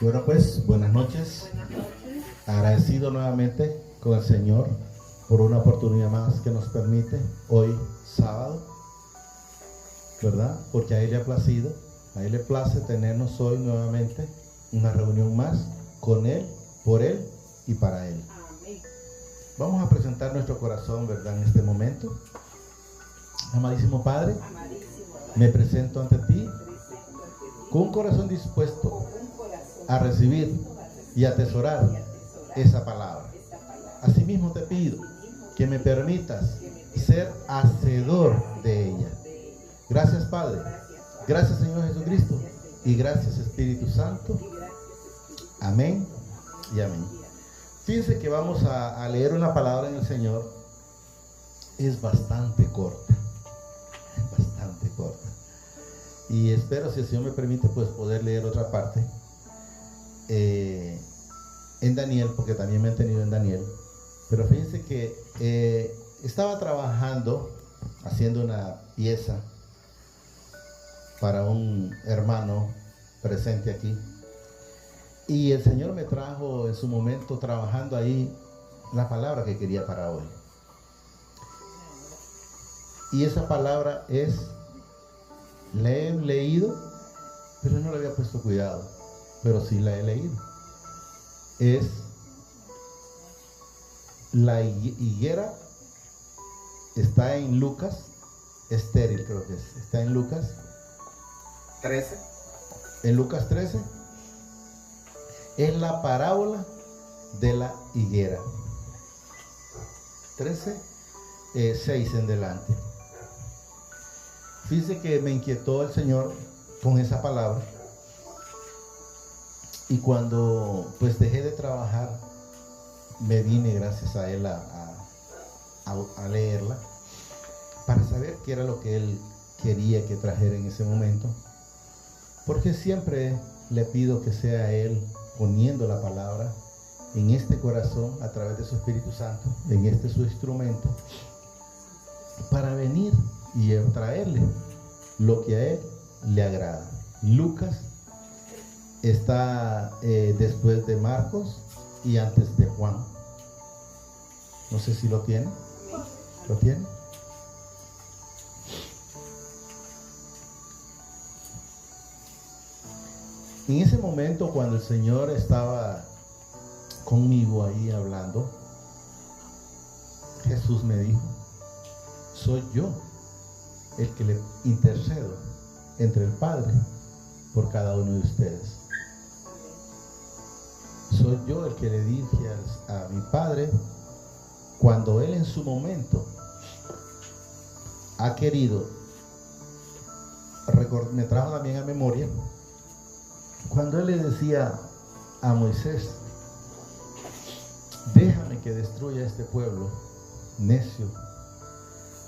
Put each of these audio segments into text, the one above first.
Bueno, pues, buenas noches. Agradecido nuevamente con el Señor por una oportunidad más que nos permite hoy sábado, ¿verdad? Porque a Él le ha placido, a Él le place tenernos hoy nuevamente una reunión más con Él, por Él y para Él. Amén. Vamos a presentar nuestro corazón, ¿verdad? En este momento. Amadísimo Padre, me presento ante ti con un corazón dispuesto a recibir y atesorar esa palabra. Asimismo te pido que me permitas ser hacedor de ella. Gracias, Padre. Gracias, Señor Jesucristo. Y gracias, Espíritu Santo. Amén y amén. Fíjense que vamos a leer una palabra en el Señor. Es bastante corta. Bastante corta. Y espero, si el Señor me permite, pues poder leer otra parte en Daniel, porque también me he tenido en Daniel. Pero fíjense que estaba trabajando, haciendo una pieza para un hermano presente aquí. Y el Señor me trajo en su momento, trabajando ahí, la palabra que quería para hoy. Y esa palabra es, la he leído, pero no le había puesto cuidado, pero sí la he leído. Es la higuera, está en Lucas, estéril creo que es, está en Lucas 13. En Lucas 13, es la parábola de la higuera. 13, 6 en delante. Fíjese que me inquietó el Señor con esa palabra. Y cuando pues dejé de trabajar, me vine gracias a Él a leerla, para saber qué era lo que Él quería que trajera en ese momento. Porque siempre le pido que sea Él poniendo la palabra en este corazón a través de su Espíritu Santo, en este su instrumento, para venir y traerle lo que a Él le agrada. Lucas está después de Marcos y antes de Juan. No sé si lo tiene. ¿Lo tiene? En ese momento, cuando el Señor estaba conmigo ahí hablando, Jesús me dijo: soy yo el que le intercedo entre el Padre por cada uno de ustedes. Soy yo el que le dije a mi Padre, cuando Él en su momento ha querido, me trajo también a memoria, cuando Él le decía a Moisés: déjame que destruya este pueblo necio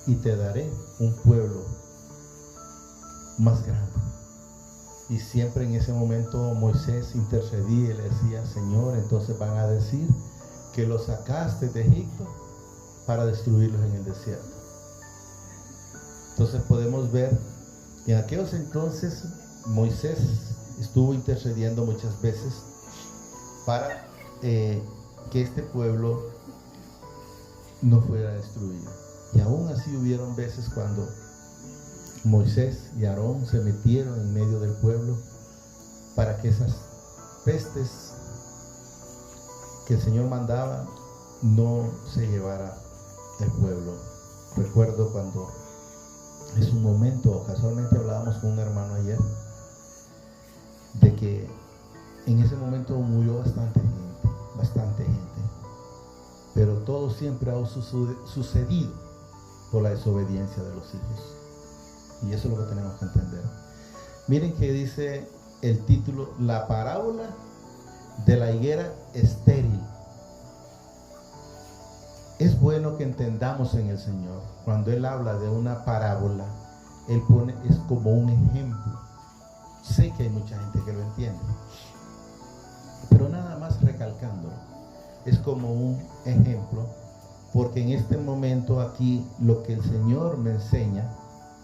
y te daré un pueblo más grande. Y siempre en ese momento Moisés intercedía y le decía: Señor, entonces van a decir que los sacaste de Egipto para destruirlos en el desierto. Entonces podemos ver que en aquellos entonces Moisés estuvo intercediendo muchas veces para que este pueblo no fuera destruido. Y aún así hubieron veces cuando Moisés y Aarón se metieron en medio del pueblo para que esas pestes que el Señor mandaba no se llevara el pueblo. Recuerdo cuando es un momento, casualmente hablábamos con un hermano ayer, de que en ese momento murió bastante gente, pero todo siempre ha sucedido por la desobediencia de los hijos. Y eso es lo que tenemos que entender. Miren que dice el título: la parábola de la higuera estéril. Es bueno que entendamos en el Señor, cuando Él habla de una parábola, Él pone, es como un ejemplo. Sé que hay mucha gente que lo entiende, pero nada más recalcándolo, es como un ejemplo, porque en este momento aquí lo que el Señor me enseña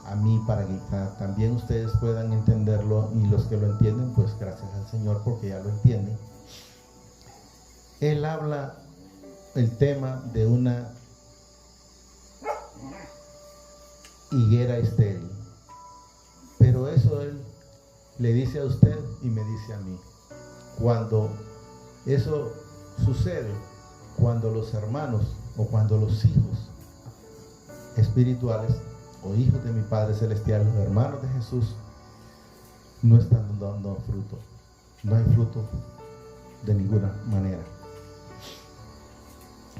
a mí para que también ustedes puedan entenderlo, y los que lo entienden, pues gracias al Señor porque ya lo entienden. Él habla el tema de una higuera estéril, pero eso él le dice a usted y me dice a mí. Cuando eso sucede, cuando los hermanos o cuando los hijos espirituales o hijos de mi Padre Celestial, los hermanos de Jesús, no están dando fruto, no hay fruto de ninguna manera.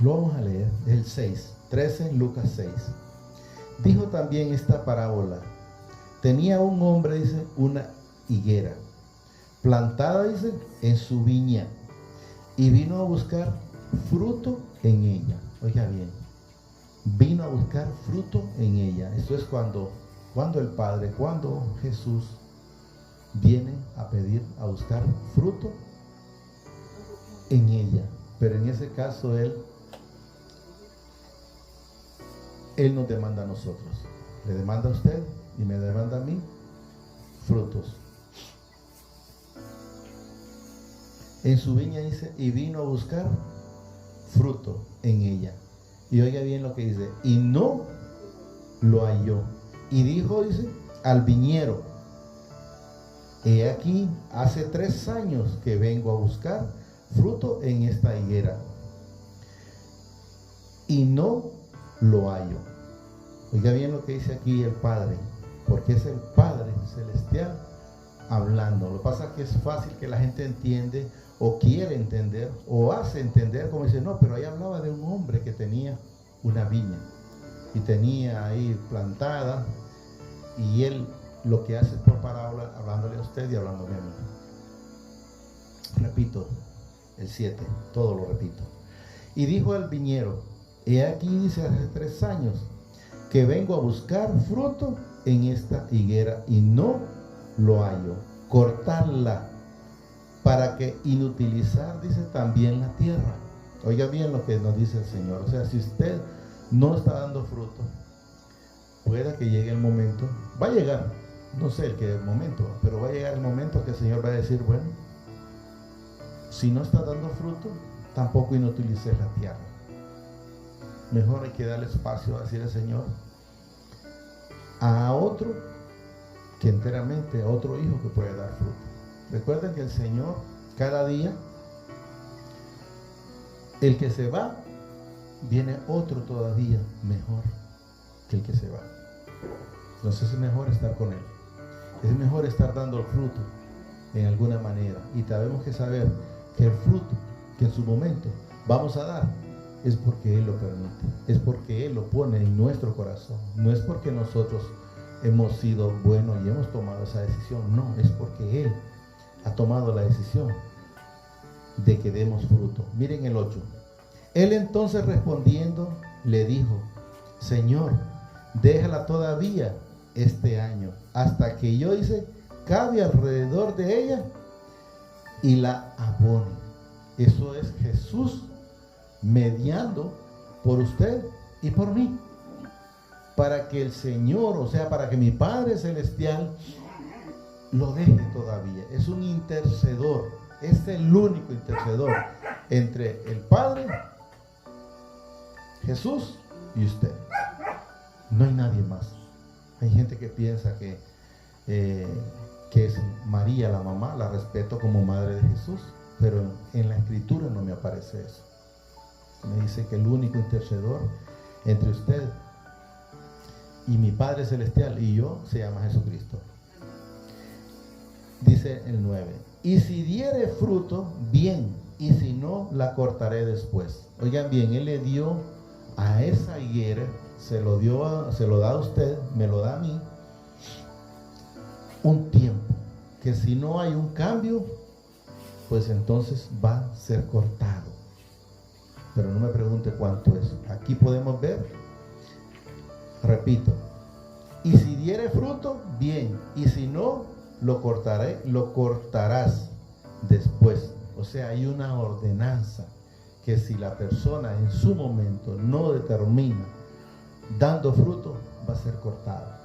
Lo vamos a leer, el 13, Lucas 6. Dijo también esta parábola: tenía un hombre, dice, una higuera plantada, dice, en su viña, y vino a buscar fruto en ella. Oiga bien, vino a buscar fruto en ella. Esto es cuando el Padre, cuando Jesús viene a pedir, a buscar fruto en ella. Pero en ese caso Él nos demanda a nosotros. Le demanda a usted y me demanda a mí frutos. En su viña dice, y vino a buscar fruto en ella. Y oiga bien lo que dice, y no lo halló. Y dijo, dice, al viñero: he aquí, hace 3 años que vengo a buscar fruto en esta higuera, y no lo hallo. Oiga bien lo que dice aquí el Padre, porque es el Padre Celestial hablando. Lo que pasa es que es fácil que la gente entiende o quiere entender o hace entender, como dice, no, pero ahí hablaba de un hombre que tenía una viña y tenía ahí plantada, y él lo que hace es por parábola, hablándole a usted y hablándole a mí. Repito el 7, todo lo repito. Y dijo al viñero: he aquí, dice, hace 3 años que vengo a buscar fruto en esta higuera y no lo hallo. Cortarla para que inutilizar, dice, también la tierra. Oiga bien lo que nos dice el Señor. O sea, si usted no está dando fruto, pueda que llegue el momento, va a llegar, no sé el qué momento, pero va a llegar el momento que el Señor va a decir, bueno, si no está dando fruto, tampoco inutilices la tierra. Mejor hay que darle espacio a decir al Señor a otro, que enteramente a otro hijo que puede dar fruto. Recuerden que el Señor, cada día, el que se va, viene otro todavía mejor que el que se va. Entonces es mejor estar con Él, es mejor estar dando el fruto en alguna manera, y tenemos que saber que el fruto que en su momento vamos a dar es porque Él lo permite, es porque Él lo pone en nuestro corazón. No es porque nosotros hemos sido buenos y hemos tomado esa decisión, no, es porque Él ha tomado la decisión de que demos fruto. Miren el 8. Él entonces respondiendo le dijo: Señor, déjala todavía este año, hasta que yo, dice, cabe alrededor de ella y la abone. Eso es Jesús mediando por usted y por mí, para que el Señor, o sea, para que mi Padre Celestial lo deje todavía. Es un intercedor, es el único intercedor entre el Padre, Jesús y usted. No hay nadie más. Hay gente que piensa que es María la mamá, la respeto como madre de Jesús, pero en la Escritura no me aparece eso. Me dice que el único intercedor entre usted y mi Padre Celestial y yo se llama Jesucristo. Dice el 9: y si diere fruto, bien, y si no, la cortaré después. Oigan bien, Él le dio a esa higuera, se lo da a usted, me lo da a mí, un tiempo, que si no hay un cambio, pues entonces va a ser cortado. Pero no me pregunte cuánto es. Aquí podemos ver, repito, y si diere fruto, bien, y si no, lo cortarás después. O sea, hay una ordenanza que si la persona en su momento no determina dando fruto, va a ser cortada.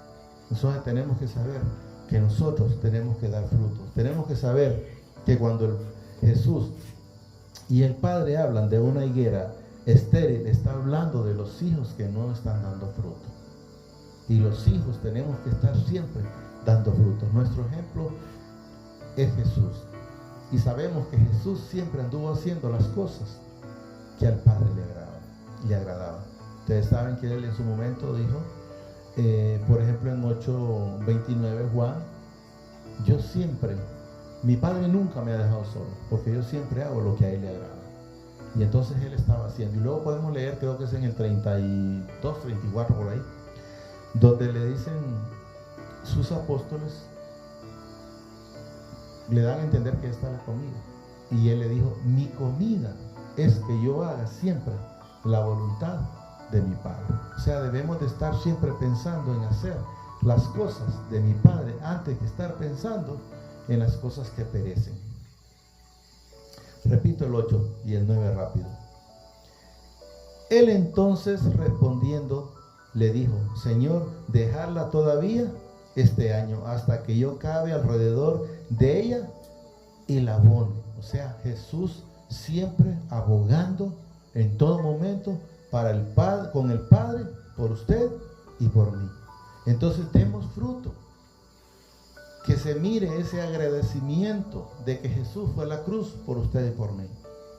Entonces tenemos que saber que nosotros tenemos que dar frutos. Tenemos que saber que cuando Jesús y el Padre hablan de una higuera estéril, está hablando de los hijos que no están dando fruto. Y los hijos tenemos que estar siempre dando frutos. Nuestro ejemplo es Jesús. Y sabemos que Jesús siempre anduvo haciendo las cosas que al Padre le agradaban. Ustedes saben que Él en su momento dijo, por ejemplo en 8:29 Juan, yo siempre, mi Padre nunca me ha dejado solo, porque yo siempre hago lo que a Él le agrada. Y entonces Él estaba haciendo. Y luego podemos leer, creo que es en el 32, 34 por ahí, donde le dicen sus apóstoles, le dan a entender que esta es la comida. Y Él le dijo, mi comida es que yo haga siempre la voluntad de mi Padre. O sea, debemos de estar siempre pensando en hacer las cosas de mi Padre antes que estar pensando en las cosas que perecen. Repito el 8 y el 9 rápido. Él entonces respondiendo le dijo, Señor, dejarla todavía este año hasta que yo cabe alrededor de ella y la abone. O sea, Jesús siempre abogando en todo momento para el Padre, con el Padre, por usted y por mí. Entonces demos fruto. Que se mire ese agradecimiento de que Jesús fue a la cruz por usted y por mí.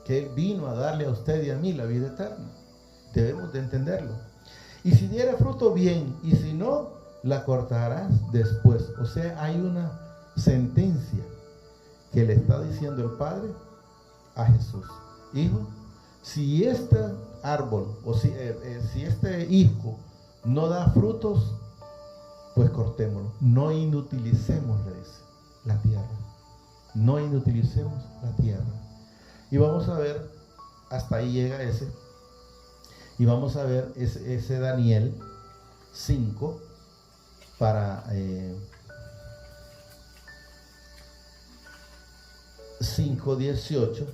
Que Él vino a darle a usted y a mí la vida eterna. Debemos de entenderlo. Y si diera fruto, bien. Y si no, la cortarás después. O sea, hay una sentencia que le está diciendo el Padre a Jesús. Hijo, si este árbol o si este hijo no da frutos, pues cortémoslo. No inutilicemos, le dice, la tierra. No inutilicemos la tierra. Y vamos a ver, hasta ahí llega ese. Y vamos a ver ese Daniel 5 para 5:18.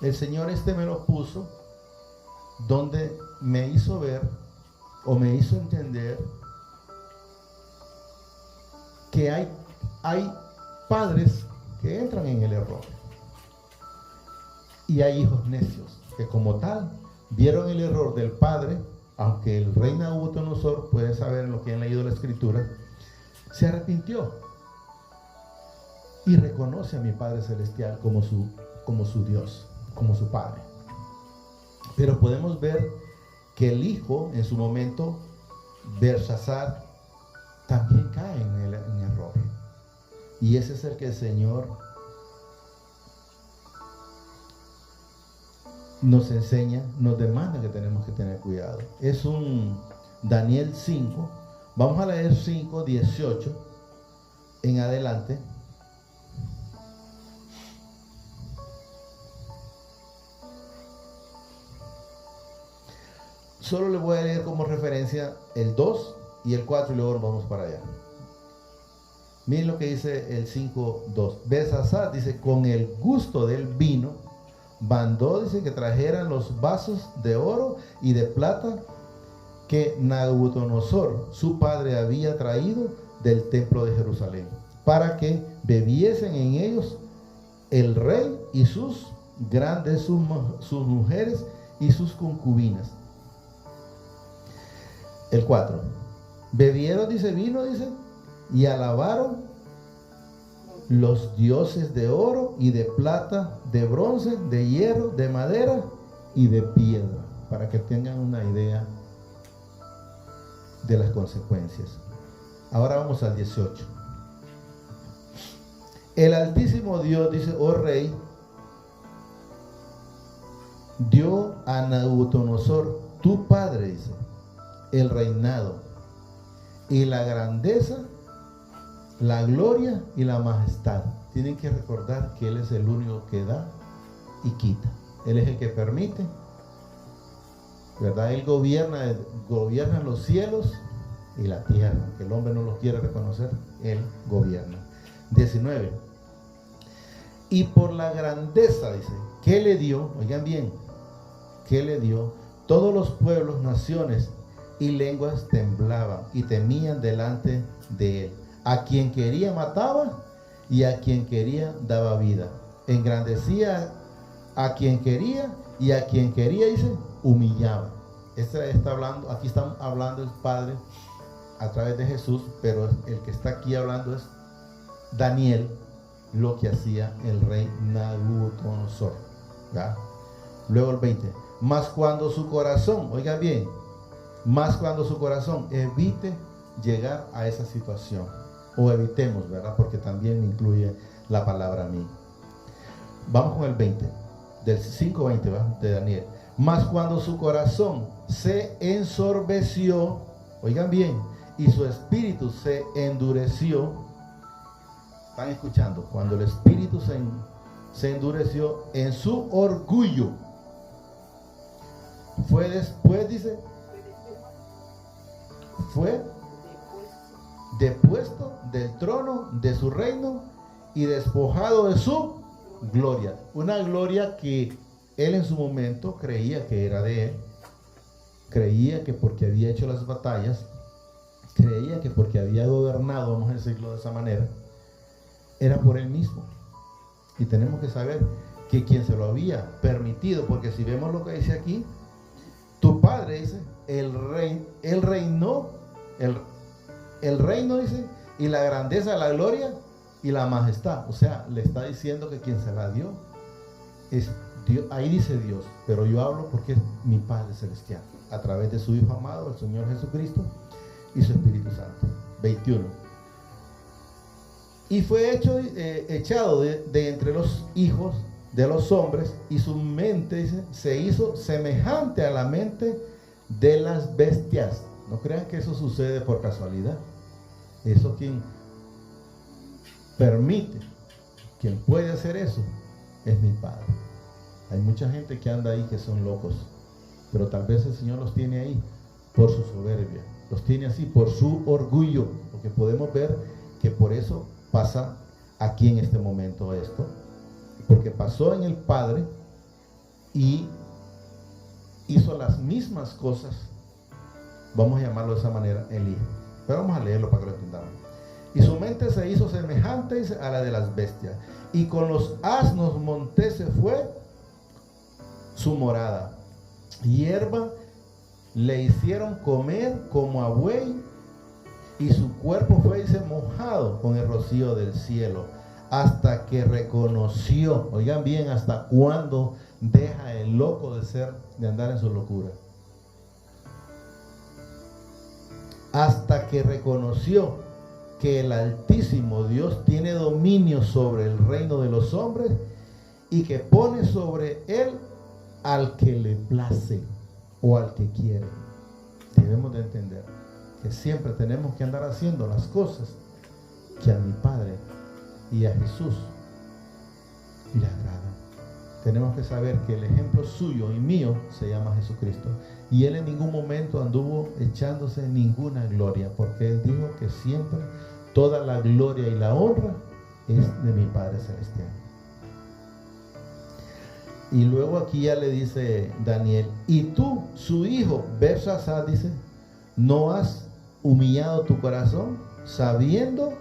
El Señor me lo puso donde me hizo ver o me hizo entender que hay padres que entran en el error y hay hijos necios que como tal vieron el error del padre, aunque el rey Nabucodonosor, pueden saber en lo que han leído la escritura, se arrepintió y reconoce a mi Padre Celestial como su Dios, como su Padre. Pero podemos ver que el hijo en su momento, Belsasar, también cae en error. Y ese es el que el Señor nos enseña, nos demanda que tenemos que tener cuidado. Es un Daniel 5. Vamos a leer 5:18 en adelante. Solo le voy a leer como referencia el 2 y el 4 y luego nos vamos para allá. Miren lo que dice el 5:2. Belsasar dice, con el gusto del vino, mandó, dice, que trajeran los vasos de oro y de plata que Nabucodonosor, su padre, había traído del templo de Jerusalén, para que bebiesen en ellos el rey y sus grandes, sus mujeres y sus concubinas. El 4. Bebieron, dice, vino, dice, y alabaron los dioses de oro y de plata, de bronce, de hierro, de madera y de piedra, para que tengan una idea de las consecuencias. Ahora vamos al 18. El Altísimo Dios, dice, oh rey, dio a Nabucodonosor, tu padre, dice, el reinado y la grandeza, la gloria y la majestad. Tienen que recordar que Él es el único que da y quita. Él es el que permite, ¿verdad? Él gobierna los cielos y la tierra. Que el hombre no los quiere reconocer, Él gobierna. 19. Y por la grandeza, dice, que le dio, oigan bien, que le dio, todos los pueblos, naciones y lenguas temblaban y temían delante de él. A quien quería mataba y a quien quería daba vida. Engrandecía a quien quería y a quien quería, dice, humillaba. Aquí están hablando el Padre a través de Jesús, pero el que está aquí hablando es Daniel, lo que hacía el rey Nabucodonosor. ¿Ya? Luego el 20. Mas cuando su corazón, oiga bien, más cuando su corazón evite llegar a esa situación, o evitemos, ¿verdad? Porque también me incluye la palabra a mí. Vamos con el 20, del 5:20, ¿verdad? De Daniel. Mas cuando su corazón se ensorbeció, oigan bien, y su espíritu se endureció. ¿Están escuchando? Cuando el espíritu se endureció en su orgullo, fue después, dice, fue depuesto del trono de su reino y despojado de su gloria. Una gloria que él en su momento creía que era de él. Creía que porque había hecho las batallas, creía que porque había gobernado, vamos a decirlo de esa manera, era por él mismo. Y tenemos que saber que quien se lo había permitido, porque si vemos lo que dice aquí, tu padre, dice, el reino, dice, y la grandeza, la gloria y la majestad. O sea, le está diciendo que quien se la dio es Dios. Ahí dice Dios, pero yo hablo porque es mi Padre Celestial, a través de su Hijo amado, el Señor Jesucristo, y su Espíritu Santo. 21. Y fue echado de entre los hijos de los hombres, y su mente, dice, se hizo semejante a la mente de las bestias. No crean que eso sucede por casualidad. Eso quien permite, quien puede hacer eso, es mi Padre. Hay mucha gente que anda ahí que son locos, pero tal vez el Señor los tiene ahí por su soberbia, los tiene así por su orgullo, porque podemos ver que por eso pasa aquí en este momento esto, porque pasó en el Padre y hizo las mismas cosas, vamos a llamarlo de esa manera, el Hijo. Pero vamos a leerlo para que lo entendamos. Y su mente se hizo semejante a la de las bestias, y con los asnos monteses fue su morada. Hierba le hicieron comer como a buey, y su cuerpo fue, dice, mojado con el rocío del cielo, hasta que reconoció, oigan bien, hasta cuándo deja el loco de andar en su locura. Hasta que reconoció que el Altísimo Dios tiene dominio sobre el reino de los hombres y que pone sobre él al que le place o al que quiere. Debemos de entender que siempre tenemos que andar haciendo las cosas que a mi Padre y a Jesús le agradan. Tenemos que saber que el ejemplo suyo y mío se llama Jesucristo, y él en ningún momento anduvo echándose ninguna gloria, porque él dijo que siempre toda la gloria y la honra es de mi Padre Celestial. Y luego aquí ya le dice Daniel, y tú, su hijo Belsasar, dice, ¿no has humillado tu corazón sabiendo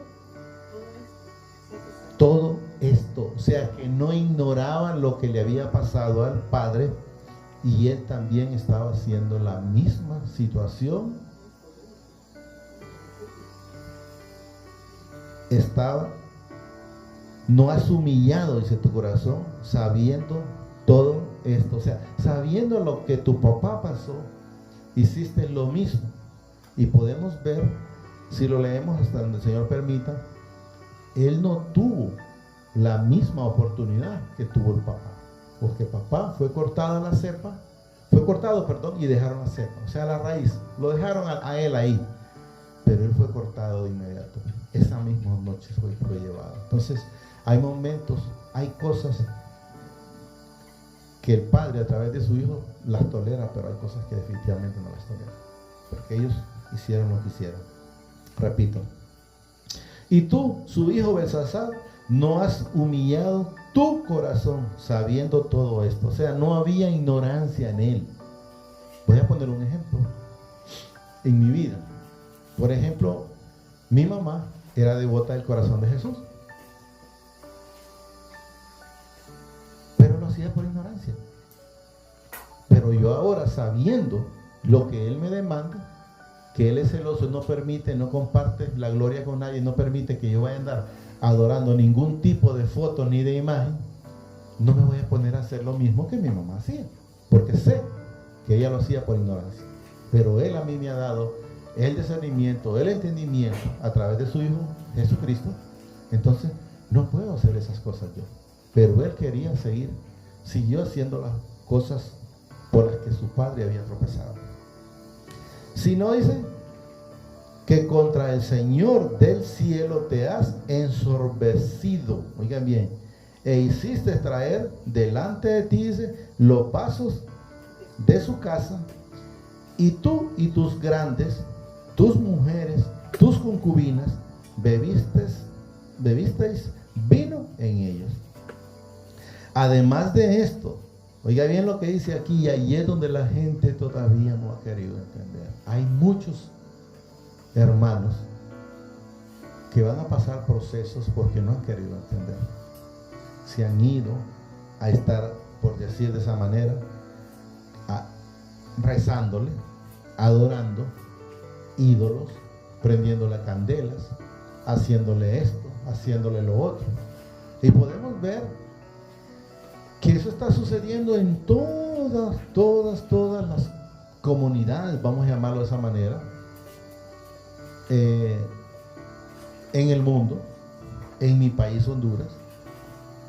todo esto? O sea, que no ignoraban lo que le había pasado al Padre, y él también estaba haciendo la misma situación. No has humillado, dice, tu corazón sabiendo todo esto. O sea, sabiendo lo que tu papá pasó, hiciste lo mismo. Y podemos ver, si lo leemos hasta donde el Señor permita, él no tuvo la misma oportunidad que tuvo el papá, porque papá fue cortado la cepa, y dejaron la cepa, o sea, la raíz, lo dejaron a él ahí, pero él fue cortado de inmediato. Esa misma noche fue llevado. Entonces, hay momentos, hay cosas que el Padre a través de su Hijo las tolera, pero hay cosas que definitivamente no las tolera, porque ellos hicieron lo que hicieron. Repito, y tú, su hijo Belsasar, no has humillado tu corazón sabiendo todo esto. O sea, no había ignorancia en él. Voy a poner un ejemplo. en mi vida. Por ejemplo, mi mamá era devota del corazón de Jesús, pero lo hacía por ignorancia. Pero yo ahora, sabiendo lo que Él me demanda, que Él es celoso, no permite, no comparte la gloria con nadie, no permite que yo vaya a andar adorando ningún tipo de foto ni de imagen, no me voy a poner a hacer lo mismo que mi mamá hacía, porque sé que ella lo hacía por ignorancia. Pero Él a mí me ha dado el discernimiento, el entendimiento a través de su Hijo Jesucristo. Entonces no puedo hacer esas cosas yo, pero Él quería siguió haciendo las cosas por las que su padre había tropezado. Si no, dice que contra el Señor del cielo te has ensorbecido, oigan bien, e hiciste traer delante de ti, dice, los vasos de su casa, y tú y tus grandes, tus mujeres, tus concubinas, bebisteis vino en ellos. Además de esto, oiga bien lo que dice aquí, y ahí es donde la gente todavía no ha querido entender. Hay muchos hermanos que van a pasar procesos porque no han querido entender. Se han ido a estar, por decir de esa manera, rezándole, adorando ídolos, prendiéndole candelas, haciéndole esto, haciéndole lo otro. Y podemos ver que eso está sucediendo en todas las comunidades, vamos a llamarlo de esa manera, en el mundo, en mi país Honduras,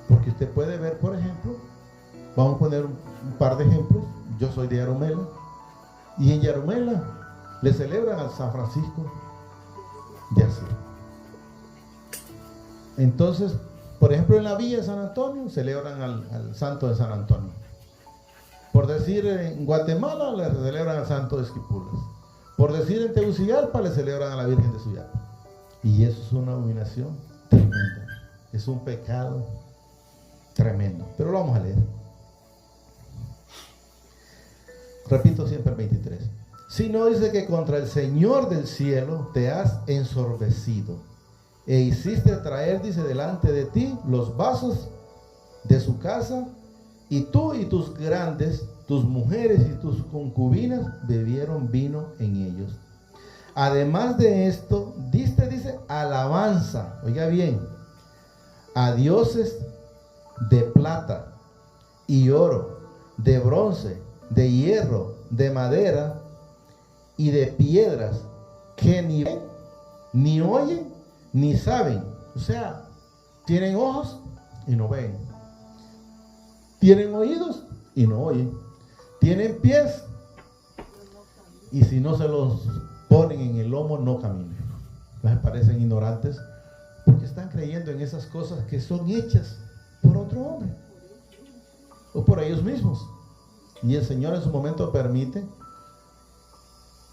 porque usted puede ver, por ejemplo, vamos a poner un par de ejemplos. Yo soy de Yarumela, y en Yarumela le celebran al San Francisco de Asís. Entonces, por ejemplo, en la villa de San Antonio celebran al santo de San Antonio. Por decir, en Guatemala le celebran al santo de Esquipulas. Por decir, en Tegucigalpa le celebran a la Virgen de Suyapa. Y eso es una abominación tremenda. Es un pecado tremendo. Pero lo vamos a leer. Repito siempre el 23. Si no, dice que contra el Señor del cielo te has ensorbecido, e hiciste traer, dice, delante de ti los vasos de su casa, y tú y tus grandes, tus mujeres y tus concubinas bebieron vino en ellos. Además de esto, diste, dice, alabanza, oiga bien, a dioses de plata y oro, de bronce, de hierro, de madera y de piedras, que ni ven, ni oyen, ni saben. O sea, tienen ojos y no ven, tienen oídos y no oyen, tienen pies y si no se los ponen en el lomo no caminan. Les parecen ignorantes porque están creyendo en esas cosas que son hechas por otro hombre o por ellos mismos. Y el Señor en su momento permite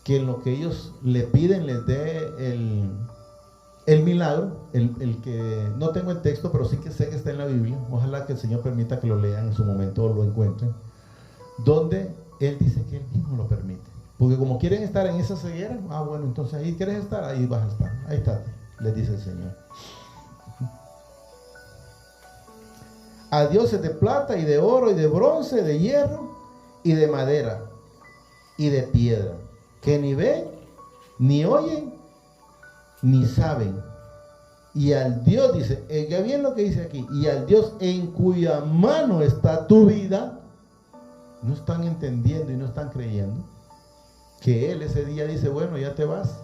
que en lo que ellos le piden les dé el milagro, el que no tengo el texto, pero sí que sé que está en la Biblia. Ojalá que el Señor permita que lo lean en su momento o lo encuentren, donde Él dice que Él mismo lo permite. Porque como quieren estar en esa ceguera, bueno, entonces ahí quieres estar, ahí vas a estar. Ahí está, les dice el Señor. A dioses de plata y de oro y de bronce, de hierro y de madera y de piedra, que ni ven, ni oyen, ni saben. Y al Dios, dice, ya bien lo que dice aquí, y al Dios en cuya mano está tu vida, no están entendiendo y no están creyendo que Él ese día dice, bueno, ya te vas,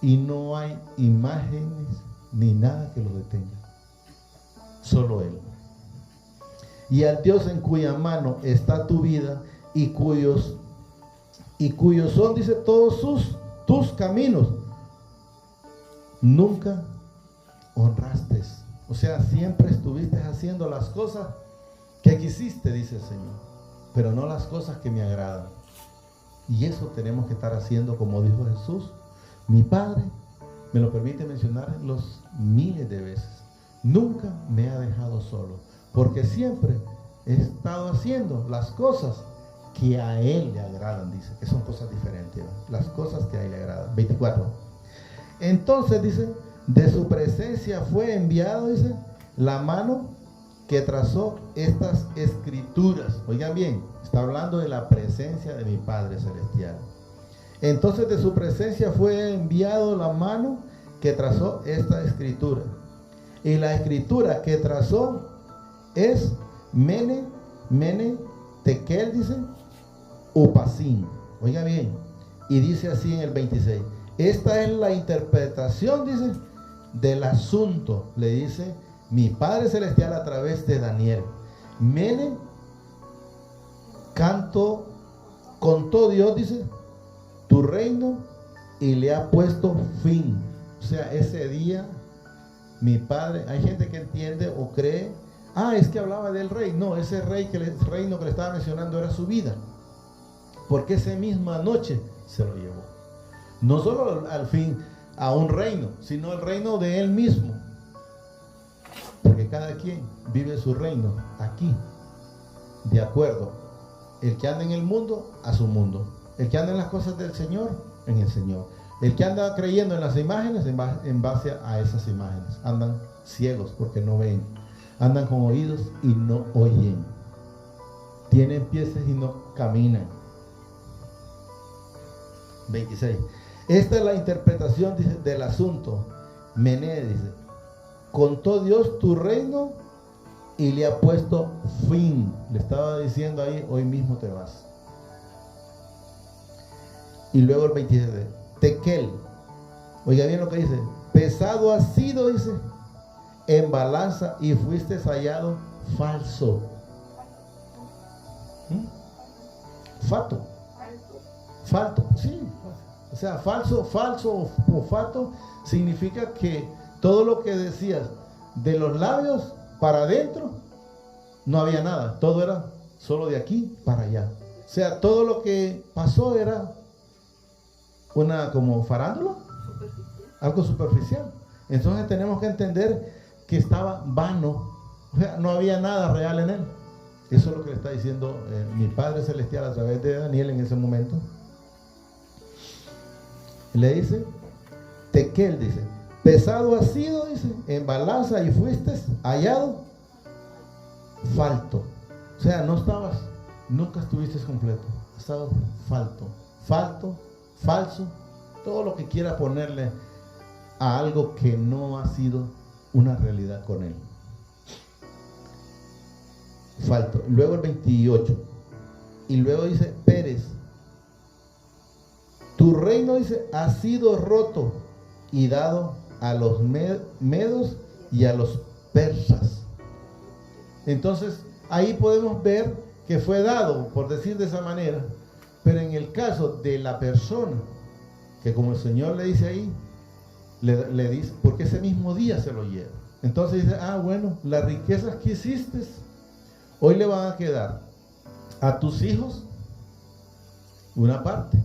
y no hay imágenes ni nada que lo detenga, solo Él. Y al Dios en cuya mano está tu vida y cuyos son, dice, todos tus caminos, nunca honraste. O sea, siempre estuviste haciendo las cosas que quisiste, dice el Señor, pero no las cosas que me agradan. Y eso tenemos que estar haciendo, como dijo Jesús. Mi Padre me lo permite mencionar los miles de veces. Nunca me ha dejado solo, porque siempre he estado haciendo las cosas que a Él le agradan, dice, que son cosas diferentes, ¿no? Las cosas que a Él le agradan. 24. Entonces, dice, de su presencia fue enviado, dice, la mano que trazó estas escrituras. Oigan bien, está hablando de la presencia de mi Padre Celestial. Entonces de su presencia fue enviado la mano que trazó esta escritura. Y la escritura que trazó es Mene, Tekel, dice, Upasin. Oiga bien, y dice así en el 26. Esta es la interpretación, dice, del asunto, le dice mi Padre Celestial a través de Daniel. Mene, contó Dios, dice, tu reino y le ha puesto fin. O sea, ese día mi Padre, hay gente que entiende o cree, es que hablaba del rey. No, ese reino que le estaba mencionando era su vida, porque esa misma noche se lo llevó. No solo al fin a un reino, sino el reino de él mismo, porque cada quien vive su reino aquí, de acuerdo. El que anda en el mundo, a su mundo. El que anda en las cosas del Señor, en el Señor. El que anda creyendo en las imágenes, en base a esas imágenes. Andan ciegos porque no ven. Andan con oídos y no oyen. Tienen pies y no caminan. 26. Esta es la interpretación, dice, del asunto. Mené, dice, contó Dios tu reino y le ha puesto fin. Le estaba diciendo ahí, hoy mismo te vas. Y luego el 27, Tekel. Oiga bien lo que dice. Pesado has sido, dice, en balanza y fuiste hallado falso. Falto, sí. O sea, falso o fato significa que todo lo que decías de los labios para adentro, no había nada. Todo era solo de aquí para allá. O sea, todo lo que pasó era una como farándula, algo superficial. Entonces tenemos que entender que estaba vano. O sea, no había nada real en él. Eso es lo que le está diciendo mi Padre Celestial a través de Daniel en ese momento. Le dice, Tekel, dice, pesado has sido, dice, en balanza y fuiste hallado falto. O sea, no estabas, nunca estuviste completo. Has estado falso, todo lo que quiera ponerle a algo que no ha sido una realidad con él. Falto. Luego el 28. Y luego dice, Pérez, tu reino, dice, ha sido roto y dado a los medos y a los persas. Entonces, ahí podemos ver que fue dado, por decir de esa manera. Pero en el caso de la persona, que como el Señor le dice ahí, le dice, porque ese mismo día se lo lleva. Entonces dice, bueno, las riquezas que hiciste, hoy le van a quedar a tus hijos una parte,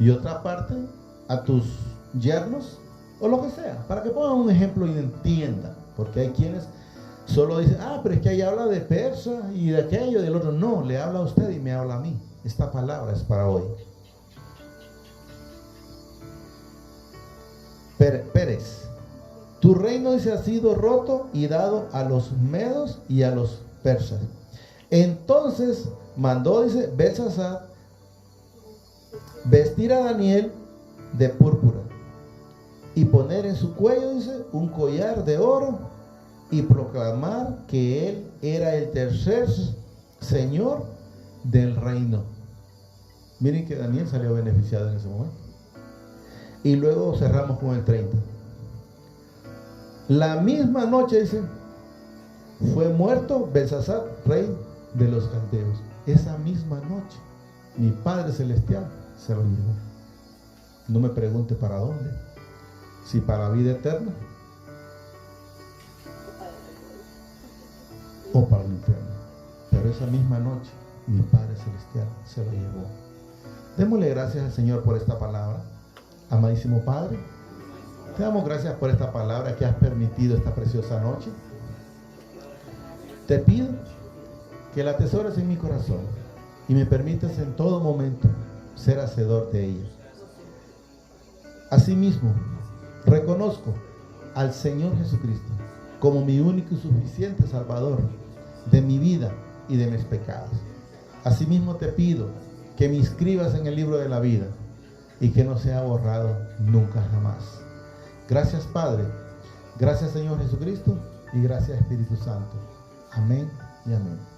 y otra parte a tus yernos, o lo que sea, para que pongan un ejemplo y entiendan. Porque hay quienes solo dicen, pero es que ahí habla de persa y de aquello y del otro. No, le habla a usted y me habla a mí. Esta palabra es para hoy. Pérez, tu reino, dice, ha sido roto y dado a los medos y a los persas. Entonces mandó, dice, Belsasar vestir a Daniel de púrpura y poner en su cuello, dice, un collar de oro y proclamar que él era el tercer señor del reino. Miren que Daniel salió beneficiado en ese momento. Y luego cerramos con el 30. La misma noche, dice, fue muerto Belsasar, rey de los caldeos. Esa misma noche mi Padre Celestial se lo llevó. No me pregunte para dónde, si para vida eterna o para el infierno. Pero esa misma noche mi Padre Celestial se lo llevó. Démosle gracias al Señor por esta palabra. Amadísimo Padre, te damos gracias por esta palabra que has permitido esta preciosa noche. Te pido que la atesores en mi corazón y me permitas en todo momento ser hacedor de ella. Asimismo, reconozco al Señor Jesucristo como mi único y suficiente Salvador de mi vida y de mis pecados. Asimismo te pido que me inscribas en el libro de la vida y que no sea borrado nunca jamás. Gracias, Padre. Gracias, Señor Jesucristo, y gracias, Espíritu Santo. Amén y amén.